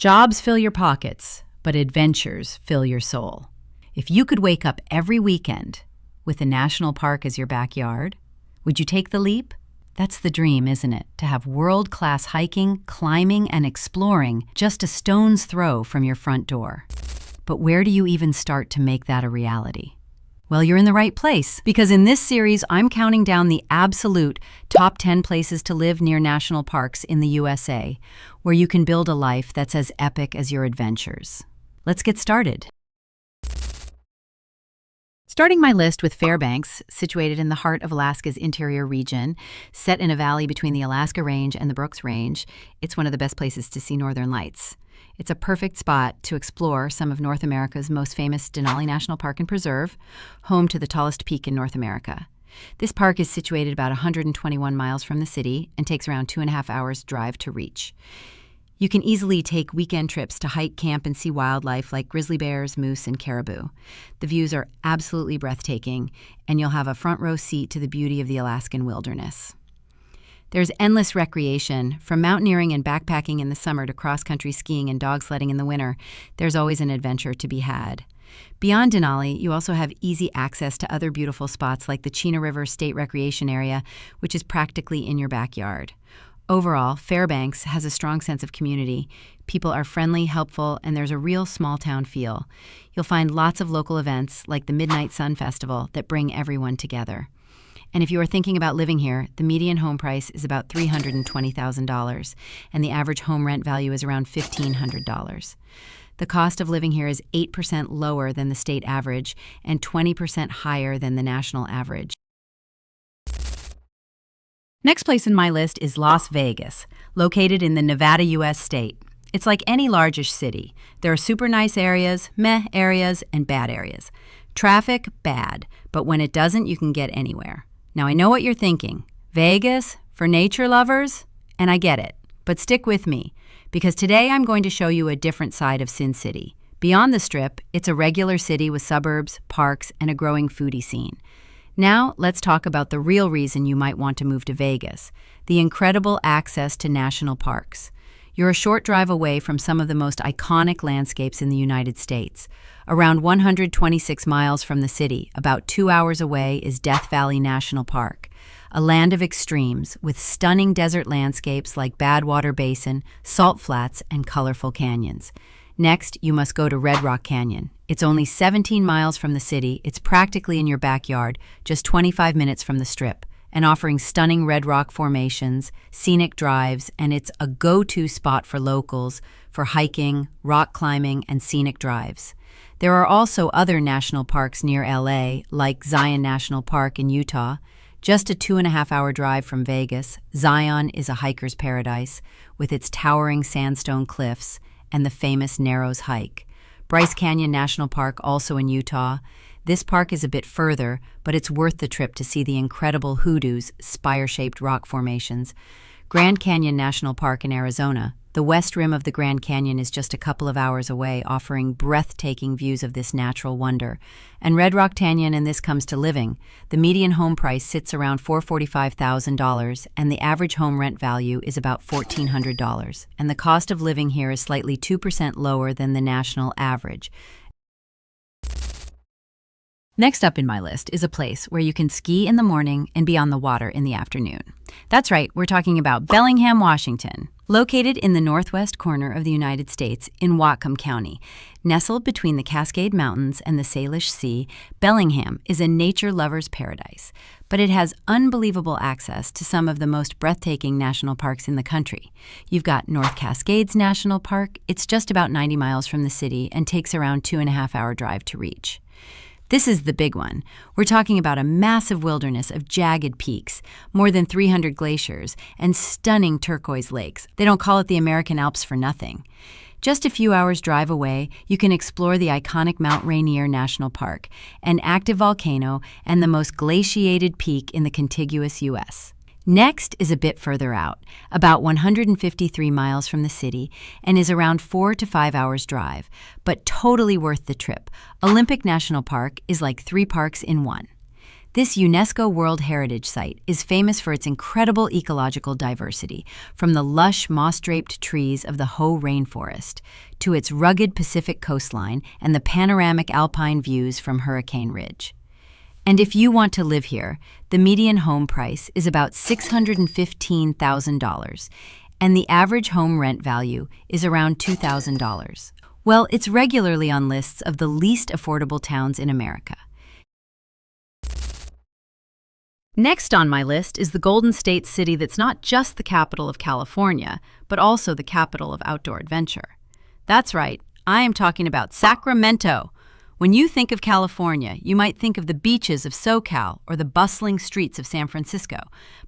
Jobs fill your pockets, but adventures fill your soul. If you could wake up every weekend with a national park as your backyard, would you take the leap? That's the dream, isn't it? To have world-class hiking, climbing, and exploring just a stone's throw from your front door. But where do you even start to make that a reality? Well, you're in the right place, because in this series, I'm counting down the absolute top 10 places to live near national parks in the USA, where you can build a life that's as epic as your adventures. Let's get started. Starting my list with Fairbanks, situated in the heart of Alaska's interior region, set in a valley between the Alaska Range and the Brooks Range, it's one of the best places to see northern lights. It's a perfect spot to explore some of North America's most famous Denali National Park and Preserve, home to the tallest peak in North America. This park is situated about 121 miles from the city and takes around 2.5 hours drive to reach. You can easily take weekend trips to hike, camp, and see wildlife like grizzly bears, moose, and caribou. The views are absolutely breathtaking, and you'll have a front row seat to the beauty of the Alaskan wilderness. There's endless recreation, from mountaineering and backpacking in the summer to cross-country skiing and dog sledding in the winter. There's always an adventure to be had. Beyond Denali, you also have easy access to other beautiful spots like the Chena River State Recreation Area, which is practically in your backyard. Overall, Fairbanks has a strong sense of community. People are friendly, helpful, and there's a real small-town feel. You'll find lots of local events like the Midnight Sun Festival that bring everyone together. And if you are thinking about living here, the median home price is about $320,000, and the average home rent value is around $1,500. The cost of living here is 8% lower than the state average and 20% higher than the national average. Next place in my list is Las Vegas, located in the Nevada, U.S. state. It's like any largish city. There are super nice areas, meh areas, and bad areas. Traffic, bad, but when it doesn't, you can get anywhere. Now, I know what you're thinking. Vegas? For nature lovers? And I get it. But stick with me, because today I'm going to show you a different side of Sin City. Beyond the Strip, it's a regular city with suburbs, parks, and a growing foodie scene. Now, let's talk about the real reason you might want to move to Vegas, the incredible access to national parks. You're a short drive away from some of the most iconic landscapes in the United States. Around 126 miles from the city, about 2 hours away, is Death Valley National Park, a land of extremes with stunning desert landscapes like Badwater Basin, salt flats, and colorful canyons. Next, you must go to Red Rock Canyon. It's only 17 miles from the city, it's practically in your backyard, just 25 minutes from the Strip, and offering stunning red rock formations, scenic drives, and it's a go-to spot for locals for hiking, rock climbing, and scenic drives. There are also other national parks near LA, like Zion National Park in Utah. Just a 2.5-hour drive from Vegas, Zion is a hiker's paradise with its towering sandstone cliffs and the famous Narrows Hike. Bryce Canyon National Park, also in Utah. This park is a bit further, but it's worth the trip to see the incredible hoodoos, spire-shaped rock formations. Grand Canyon National Park in Arizona. The west rim of the Grand Canyon is just a couple of hours away, offering breathtaking views of this natural wonder. And Red Rock Canyon, and this comes to living. The median home price sits around $445,000, and the average home rent value is about $1,400. And the cost of living here is slightly 2% lower than the national average. Next up in my list is a place where you can ski in the morning and be on the water in the afternoon. That's right, we're talking about Bellingham, Washington. Located in the northwest corner of the United States in Whatcom County, nestled between the Cascade Mountains and the Salish Sea, Bellingham is a nature lover's paradise, but it has unbelievable access to some of the most breathtaking national parks in the country. You've got North Cascades National Park. It's just about 90 miles from the city and takes around 2.5-hour drive to reach. This is the big one. We're talking about a massive wilderness of jagged peaks, more than 300 glaciers, and stunning turquoise lakes. They don't call it the American Alps for nothing. Just a few hours' drive away, you can explore the iconic Mount Rainier National Park, an active volcano and the most glaciated peak in the contiguous U.S. Next is a bit further out, about 153 miles from the city, and is around 4 to 5 hours drive, but totally worth the trip. Olympic National Park is like 3 parks in one. This UNESCO World Heritage Site is famous for its incredible ecological diversity, from the lush moss-draped trees of the Hoh rainforest to its rugged Pacific coastline and the panoramic alpine views from Hurricane Ridge. And if you want to live here, the median home price is about $615,000, and the average home rent value is around $2,000. Well, it's regularly on lists of the least affordable towns in America. Next on my list is the Golden State city that's not just the capital of California, but also the capital of outdoor adventure. That's right, I am talking about Sacramento. When you think of California, you might think of the beaches of SoCal or the bustling streets of San Francisco.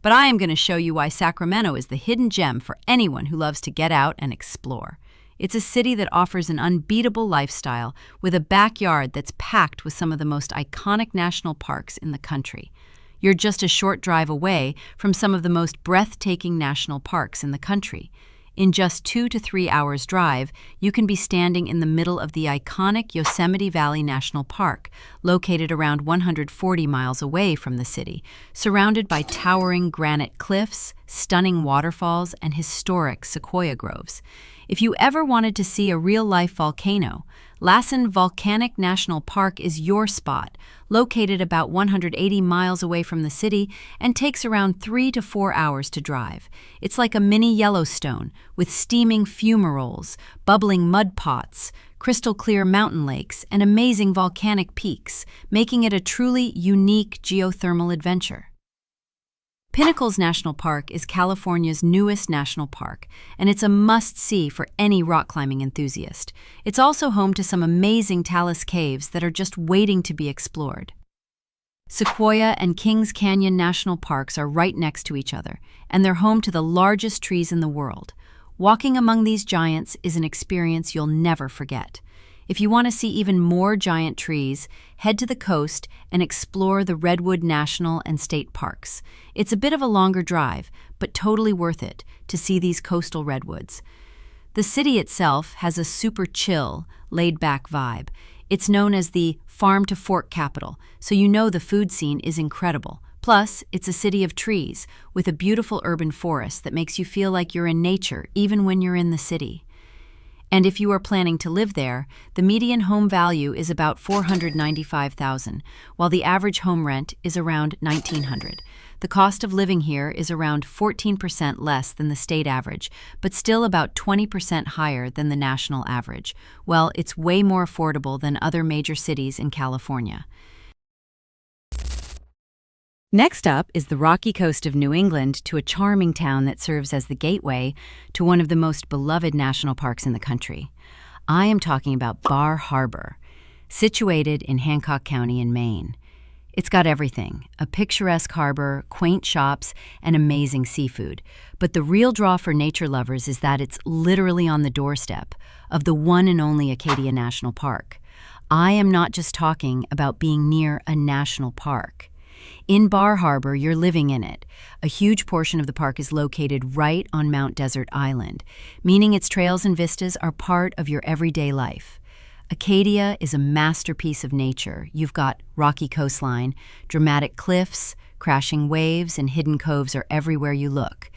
But I am going to show you why Sacramento is the hidden gem for anyone who loves to get out and explore. It's a city that offers an unbeatable lifestyle with a backyard that's packed with some of the most iconic national parks in the country. You're just a short drive away from some of the most breathtaking national parks in the country. In just 2 to 3 hours drive, you can be standing in the middle of the iconic Yosemite Valley National Park, located around 140 miles away from the city, surrounded by towering granite cliffs, stunning waterfalls, and historic sequoia groves. If you ever wanted to see a real-life volcano, Lassen Volcanic National Park is your spot, located about 180 miles away from the city and takes around 3 to 4 hours to drive. It's like a mini Yellowstone, with steaming fumaroles, bubbling mud pots, crystal-clear mountain lakes, and amazing volcanic peaks, making it a truly unique geothermal adventure. Pinnacles National Park is California's newest national park, and it's a must-see for any rock climbing enthusiast. It's also home to some amazing talus caves that are just waiting to be explored. Sequoia and Kings Canyon National Parks are right next to each other, and they're home to the largest trees in the world. Walking among these giants is an experience you'll never forget. If you want to see even more giant trees, head to the coast and explore the Redwood National and State Parks. It's a bit of a longer drive, but totally worth it to see these coastal redwoods. The city itself has a super chill, laid-back vibe. It's known as the farm-to-fork capital, so you know the food scene is incredible. Plus, it's a city of trees, with a beautiful urban forest that makes you feel like you're in nature even when you're in the city. And if you are planning to live there, the median home value is about $495,000, while the average home rent is around $1,900. The cost of living here is around 14% less than the state average, but still about 20% higher than the national average. Well, it's way more affordable than other major cities in California. Next up is the rocky coast of New England to a charming town that serves as the gateway to one of the most beloved national parks in the country. I am talking about Bar Harbor, situated in Hancock County in Maine. It's got everything: a picturesque harbor, quaint shops, and amazing seafood. But the real draw for nature lovers is that it's literally on the doorstep of the one and only Acadia National Park. I am not just talking about being near a national park. In Bar Harbor, you're living in it. A huge portion of the park is located right on Mount Desert Island, meaning its trails and vistas are part of your everyday life. Acadia is a masterpiece of nature. You've got rocky coastline, dramatic cliffs, crashing waves, and hidden coves are everywhere you look.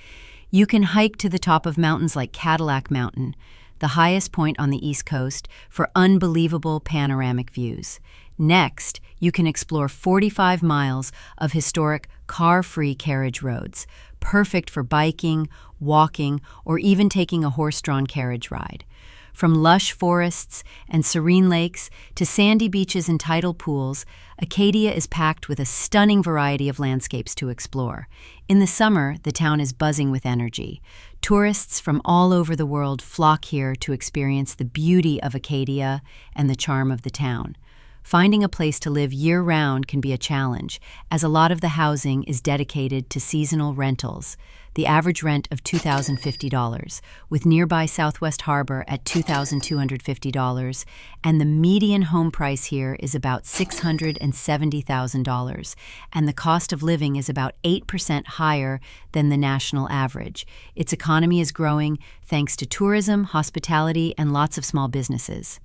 You can hike to the top of mountains like Cadillac Mountain, the highest point on the East Coast, for unbelievable panoramic views. Next, you can explore 45 miles of historic car-free carriage roads, perfect for biking, walking, or even taking a horse-drawn carriage ride. From lush forests and serene lakes to sandy beaches and tidal pools, Acadia is packed with a stunning variety of landscapes to explore. In the summer, the town is buzzing with energy. Tourists from all over the world flock here to experience the beauty of Acadia and the charm of the town. Finding a place to live year-round can be a challenge, as a lot of the housing is dedicated to seasonal rentals, the average rent of $2,050, with nearby Southwest Harbor at $2,250, and the median home price here is about $670,000, and the cost of living is about 8% higher than the national average. Its economy is growing thanks to tourism, hospitality, and lots of small businesses.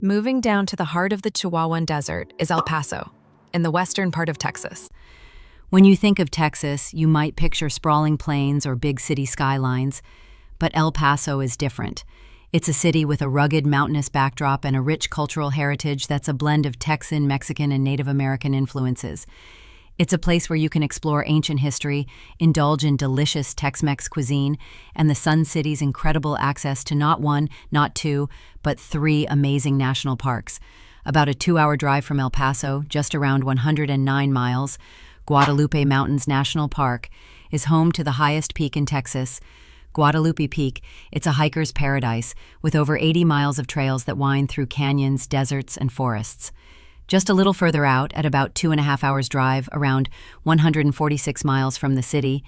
Moving down to the heart of the Chihuahuan Desert is El Paso, in the western part of Texas. When you think of Texas, you might picture sprawling plains or big city skylines, but El Paso is different. It's a city with a rugged mountainous backdrop and a rich cultural heritage that's a blend of Texan, Mexican, and Native American influences. It's a place where you can explore ancient history, indulge in delicious Tex-Mex cuisine, and the Sun City's incredible access to not one, not two, but 3 amazing national parks. About a 2-hour drive from El Paso, just around 109 miles, Guadalupe Mountains National Park is home to the highest peak in Texas, Guadalupe Peak. It's a hiker's paradise, with over 80 miles of trails that wind through canyons, deserts, and forests. Just a little further out, at about 2.5 hours drive, around 146 miles from the city,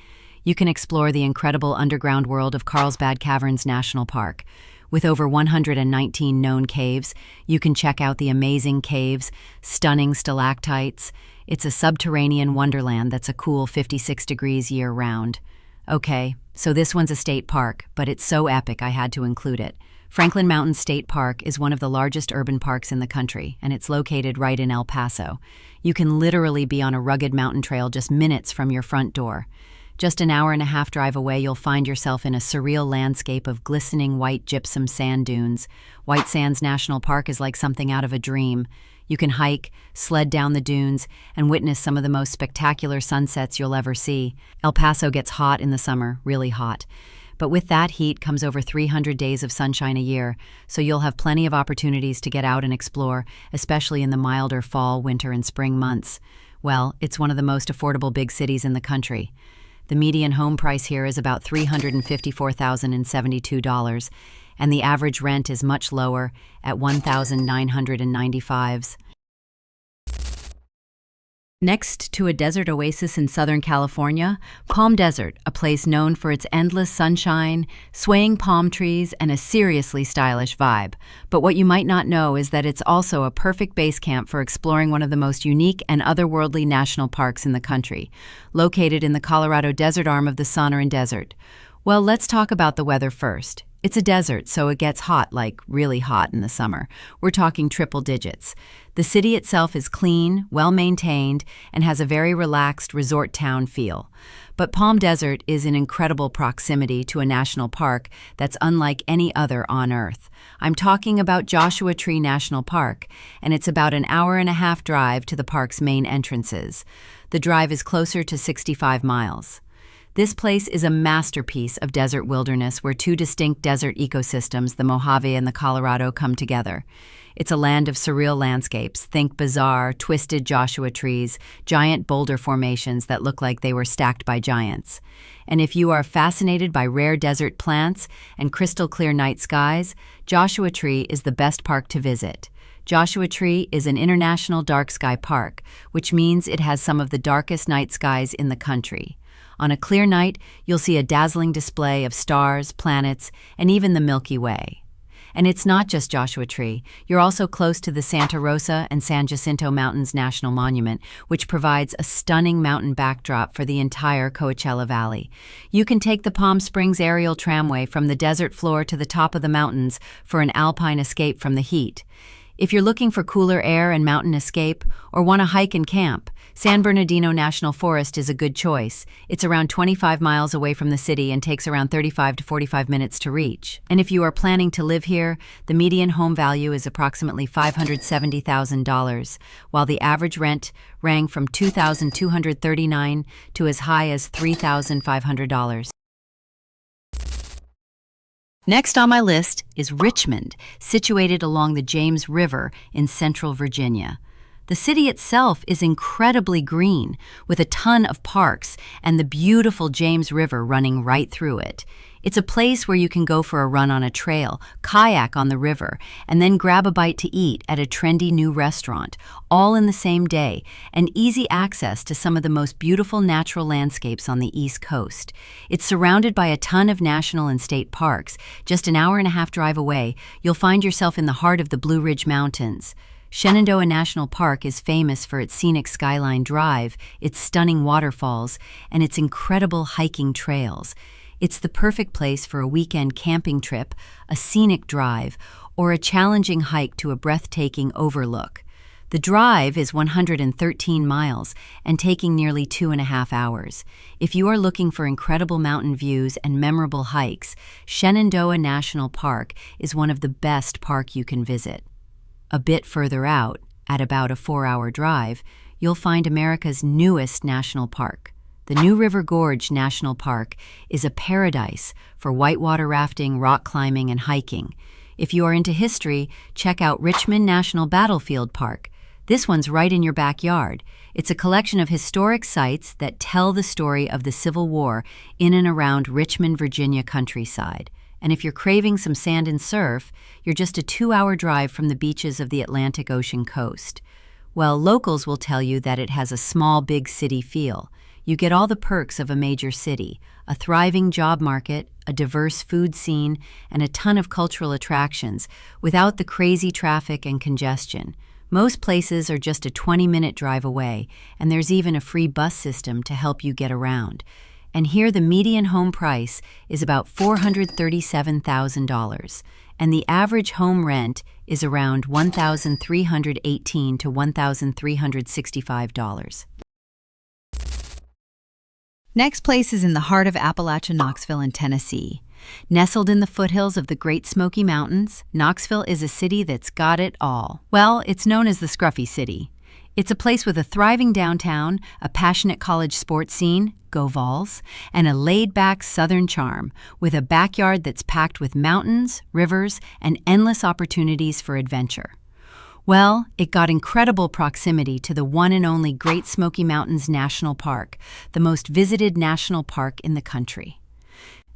you can explore the incredible underground world of Carlsbad Caverns National Park. With over 119 known caves, you can check out the amazing caves, stunning stalactites. It's a subterranean wonderland that's a cool 56 degrees year-round. Okay, so this one's a state park, but it's so epic I had to include it. Franklin Mountain State Park is one of the largest urban parks in the country, and it's located right in El Paso. You can literally be on a rugged mountain trail just minutes from your front door. Just an hour-and-a-half drive away, you'll find yourself in a surreal landscape of glistening white gypsum sand dunes. White Sands National Park is like something out of a dream. You can hike, sled down the dunes, and witness some of the most spectacular sunsets you'll ever see. El Paso gets hot in the summer, really hot. But with that heat comes over 300 days of sunshine a year, so you'll have plenty of opportunities to get out and explore, especially in the milder fall, winter, and spring months. Well, it's one of the most affordable big cities in the country. The median home price here is about $354,072, and the average rent is much lower at $1,995. Next to a desert oasis in Southern California, Palm Desert, a place known for its endless sunshine, swaying palm trees, and a seriously stylish vibe. But what you might not know is that it's also a perfect base camp for exploring one of the most unique and otherworldly national parks in the country, located in the Colorado desert arm of the Sonoran Desert. Well, let's talk about the weather first. It's a desert, so it gets hot, like really hot in the summer. We're talking triple digits. The city itself is clean, well-maintained, and has a very relaxed resort town feel. But Palm Desert is in incredible proximity to a national park that's unlike any other on Earth. I'm talking about Joshua Tree National Park, and it's about an hour-and-a-half drive to the park's main entrances. The drive is closer to 65 miles. This place is a masterpiece of desert wilderness where 2 distinct desert ecosystems, the Mojave and the Colorado, come together. It's a land of surreal landscapes. Think bizarre, twisted Joshua trees, giant boulder formations that look like they were stacked by giants. And if you are fascinated by rare desert plants and crystal clear night skies, Joshua Tree is the best park to visit. Joshua Tree is an international dark sky park, which means it has some of the darkest night skies in the country. On a clear night, you'll see a dazzling display of stars, planets, and even the Milky Way. And it's not just Joshua Tree. You're also close to the Santa Rosa and San Jacinto Mountains National Monument, which provides a stunning mountain backdrop for the entire Coachella Valley. You can take the Palm Springs aerial tramway from the desert floor to the top of the mountains for an alpine escape from the heat. If you're looking for cooler air and mountain escape, or want to hike and camp, San Bernardino National Forest is a good choice. It's around 25 miles away from the city and takes around 35 to 45 minutes to reach. And if you are planning to live here, the median home value is approximately $570,000, while the average rent rang from $2,239 to as high as $3,500. Next on my list is Richmond, situated along the James River in central Virginia. The city itself is incredibly green, with a ton of parks and the beautiful James River running right through it. It's a place where you can go for a run on a trail, kayak on the river, and then grab a bite to eat at a trendy new restaurant, all in the same day, and easy access to some of the most beautiful natural landscapes on the East Coast. It's surrounded by a ton of national and state parks. Just an hour-and-a-half drive away, you'll find yourself in the heart of the Blue Ridge Mountains. Shenandoah National Park is famous for its scenic Skyline Drive, its stunning waterfalls, and its incredible hiking trails. It's the perfect place for a weekend camping trip, a scenic drive, or a challenging hike to a breathtaking overlook. The drive is 113 miles and taking nearly 2.5 hours. If you are looking for incredible mountain views and memorable hikes, Shenandoah National Park is one of the best parks you can visit. A bit further out, at about a 4-hour drive, you'll find America's newest national park. The New River Gorge National Park is a paradise for whitewater rafting, rock climbing, and hiking. If you are into history, check out Richmond National Battlefield Park. This one's right in your backyard. It's a collection of historic sites that tell the story of the Civil War in and around Richmond, Virginia countryside. And if you're craving some sand and surf, you're just a 2-hour drive from the beaches of the Atlantic Ocean coast. Well, locals will tell you that it has a small, big city feel. You get all the perks of a major city, a thriving job market, a diverse food scene, and a ton of cultural attractions without the crazy traffic and congestion. Most places are just a 20-minute drive away, and there's even a free bus system to help you get around. And here the median home price is about $437,000, and the average home rent is around $1,318 to $1,365. Next place is in the heart of Appalachia, Knoxville in Tennessee. Nestled in the foothills of the Great Smoky Mountains, Knoxville is a city that's got it all. Well, it's known as the Scruffy City. It's a place with a thriving downtown, a passionate college sports scene, go Vols, and a laid-back southern charm, with a backyard that's packed with mountains, rivers, and endless opportunities for adventure. Well, it got incredible proximity to the one and only Great Smoky Mountains National Park, the most visited national park in the country.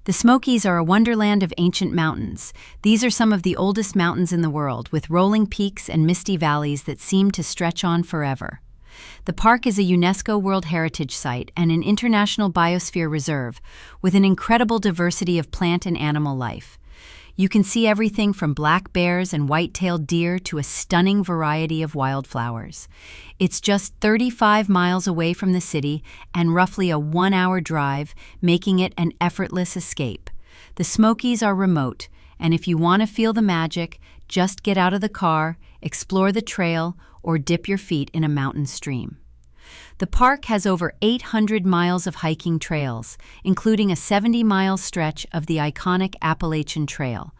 The Smokies are a wonderland of ancient mountains. These are some of the oldest mountains in the world, with rolling peaks and misty valleys that seem to stretch on forever. The park is a UNESCO World Heritage Site and an International Biosphere Reserve, with an incredible diversity of plant and animal life. You can see everything from black bears and white-tailed deer to a stunning variety of wildflowers. It's just 35 miles away from the city and roughly a 1-hour drive, making it an effortless escape. The Smokies are remote, and if you want to feel the magic, just get out of the car, explore the trail, or dip your feet in a mountain stream. The park has over 800 miles of hiking trails, including a 70-mile stretch of the iconic Appalachian Trail.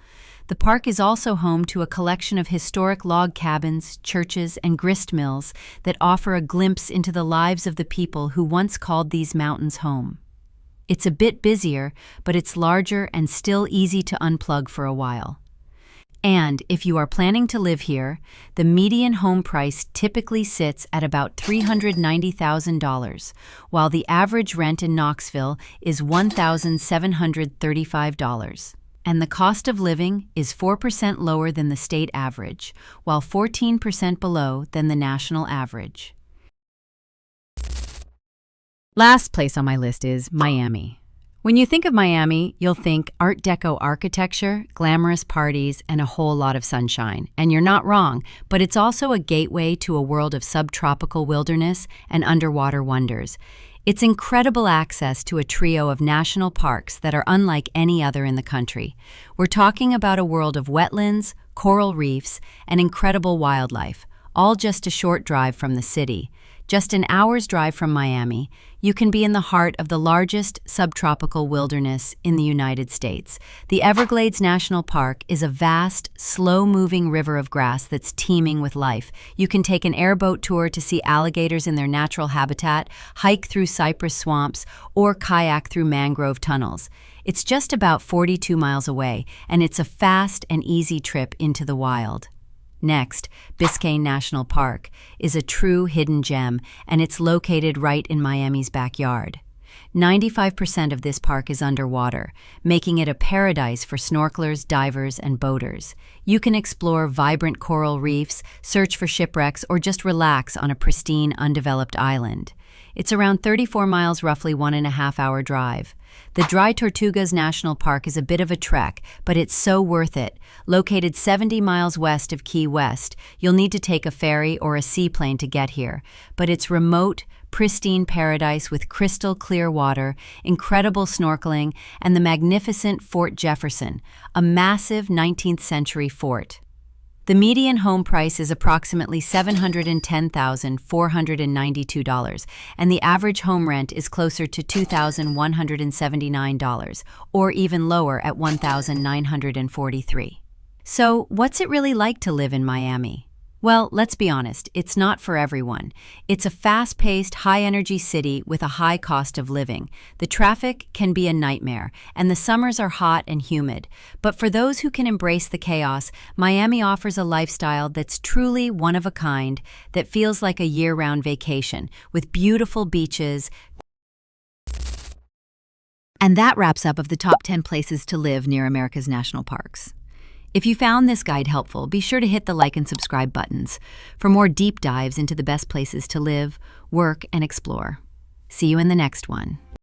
The park is also home to a collection of historic log cabins, churches, and grist mills that offer a glimpse into the lives of the people who once called these mountains home. It's a bit busier, but it's larger and still easy to unplug for a while. And if you are planning to live here, the median home price typically sits at about $390,000, while the average rent in Knoxville is $1,735. And the cost of living is 4% lower than the state average, while 14% below than the national average. Last place on my list is Miami. When you think of Miami, you'll think Art Deco architecture, glamorous parties, and a whole lot of sunshine. And you're not wrong, but it's also a gateway to a world of subtropical wilderness and underwater wonders. It's incredible access to a trio of national parks that are unlike any other in the country. We're talking about a world of wetlands, coral reefs, and incredible wildlife, all just a short drive from the city. Just an hour's drive from Miami, you can be in the heart of the largest subtropical wilderness in the United States. The Everglades National Park is a vast, slow-moving river of grass that's teeming with life. You can take an airboat tour to see alligators in their natural habitat, hike through cypress swamps, or kayak through mangrove tunnels. It's just about 42 miles away, and it's a fast and easy trip into the wild. Next, Biscayne National Park is a true hidden gem, and it's located right in Miami's backyard. 95% of this park is underwater, making it a paradise for snorkelers, divers, and boaters. You can explore vibrant coral reefs, search for shipwrecks, or just relax on a pristine, undeveloped island. It's around 34 miles, roughly 1.5-hour drive. The Dry Tortugas National Park is a bit of a trek, but it's so worth it. Located 70 miles west of Key West, you'll need to take a ferry or a seaplane to get here. But it's remote, pristine paradise with crystal clear water, incredible snorkeling, and the magnificent Fort Jefferson, a massive 19th century fort. The median home price is approximately $710,492, and the average home rent is closer to $2,179, or even lower at $1,943. So, what's it really like to live in Miami? Well, let's be honest, it's not for everyone. It's a fast-paced, high-energy city with a high cost of living. The traffic can be a nightmare, and the summers are hot and humid. But for those who can embrace the chaos, Miami offers a lifestyle that's truly one of a kind, that feels like a year-round vacation, with beautiful beaches. And that wraps up of the top 10 places to live near America's national parks. If you found this guide helpful, be sure to hit the like and subscribe buttons for more deep dives into the best places to live, work, and explore. See you in the next one.